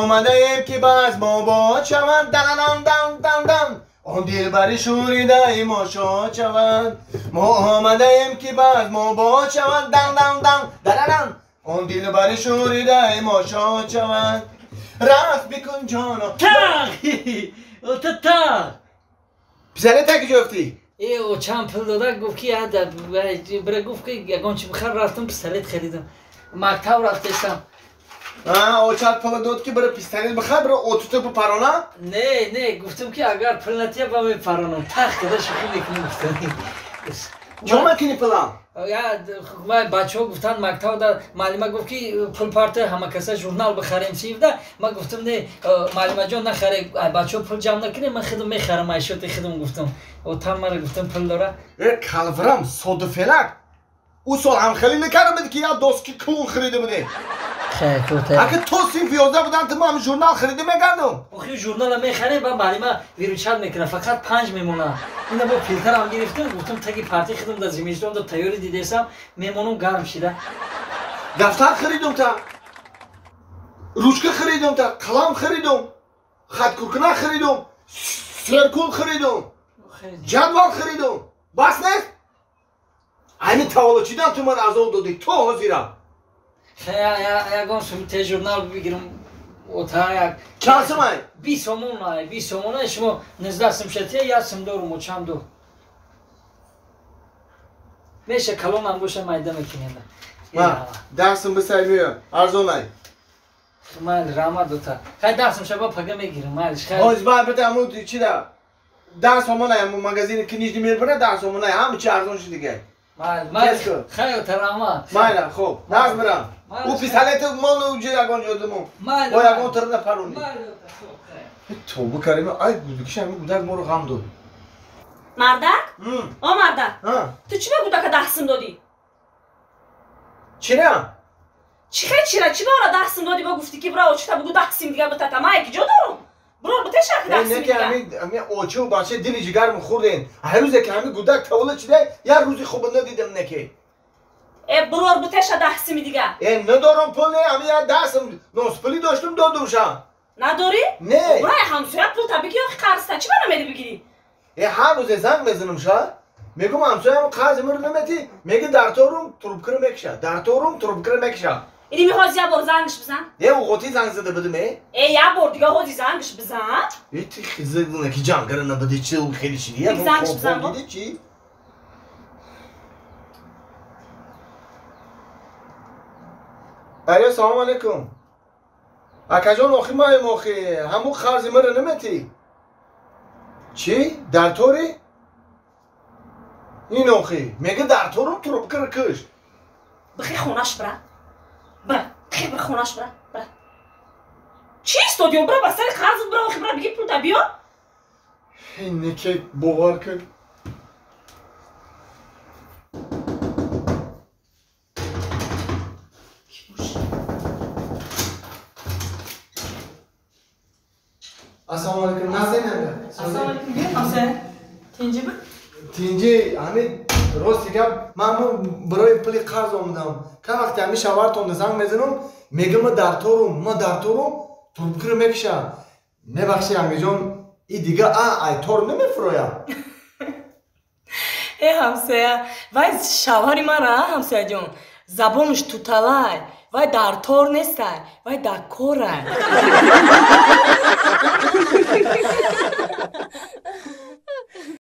ما آمده ایم که باز ما باد شوند دن دن دن دن آن دلبر شوریده ما شاد شوند ما آمده ایم که باز ما باد شوند دن دن دن دن دن آن دلبر شوریده ما شاد شوند رفت بکن جانا تا پسره تکی جفتی او چند پول داده گفت که برای گفت که یکان چی بخیر رفتم پستلت خریدم مکتب رفتستم او چند پول داد که برای پستلت بخیر برای اوتوتو بپرانه؟ نه گفتم که اگر پول نتیه با می پرانم تخت داده شکل میکنی گفتم چون مکنی پولم؟ ما بچه ها گفتن مکتب در معلمه گفت که پول پارته همه کسا ژورنال بخریم سیفده ما گفتم نه معلمه جان نخره بچه ها پول جمع نکنه من خودم میخرم عیشات خودم گفتم و تن مرا گفتم پول داره کلورم صد فلک او سال هم خیلی نکرم بده که یا دوست که کلون خریده بوده خیلی کوته اگه تو سیف 11 بودن تو هم ژورنال خریده میگردم اخی ژورنال میخریم و معلمه ویروچل میکنه فقط 5 میمونه اینا با فیلتر هم گرفتم گفتم تگی پارتی خودم در زمستون در تیاری دیدم میمونم گرم شده دفتر خریدم تا روشکه خریدم تا قلم خریدم خط کوکنه خریدم سرکول خریدم جدول خریدم بس نه همین تاولا چیدم تو من از او دادی تو حاضرم یکان سویت ژورنال بگیرم اوتا یک چند سمای 20 سومون 20 سومون شما 19 سمشتیه یا سم دورم و چند دو میشه کلون هم باشه مایده میکنیم ما درسم بسای میام ارزون نای مال راما دوتا خیلی درسم شبا پگه میگیرم مالش خیلی آج باید بده همون چی دا درس همون همون مگزین که نیجی میربره درس همون همه چی ارزون شد دیگه مال خیلی تراما مالا خوب ناز برم او پیسالت مال اوجی یکان جدمون با یکان ترنه پرونی تو بکریم ای بودکش همین بودک ما رو غم داد مردک؟ مردک تو چی به بودک دستم دادی؟ چرا؟ چی برای دستم دادی با گفتی که برای اوچه تا بگو دستم دیگر بتاتا ما یکی جا دارم برو بته شرک دستم دیگر همین اوچه و بچه دلی جگرم خوردین هر روزه که همین گودک تولد شده یه روزی خوب ندیدم نکه برو بته شا دستم دیگر ندارم پول نه همین دستم نوسپلی داشتم دادمشم نداری؟ نه برای همسویت پول تا بگی آخی قرصتا چی برای میدی بگیری؟ هر روز زنگ بزنم شا میگم همسویم قرض مرو نمیتی میگه در تو روم تروب کرم میکشه در تو روم تروب کرم میکشه اینی میخواد یه بار زنگش بزن؟ اوقاتی زنگ زده بدم یه بار دیگه خودی زنگش بزن ایتی خیزه دونه که جانگره نبوده چی اون خیلی چیدی زنگش بزن دیدی چی؟ الو سلام علیکم اکا جان آخی موخی همون خرزی مرا نمیتی چی؟ در توری؟ این آخی میگه در تورم تروب کرکش بخی خونش برا بخی خونش برا چی استودیو برا بسر خرز برا آخی برا بگی پول تا بیا اینه که باور کن السلام علیکم نسیم السلام علیکم بیا حسین تینجی بر تینجی همین راست دیگه من برای پولی قرض آمدم که وقتی همین شوارتون زنگ میزنم میگم ما در تو روم تو بکر میکشم نبخشی همین جان این دیگه ای تو رو نمیفرویم ای همسایه وای شوهری من را همسایه جان زبانش تو تلای وای در تور نیسته وای در کوره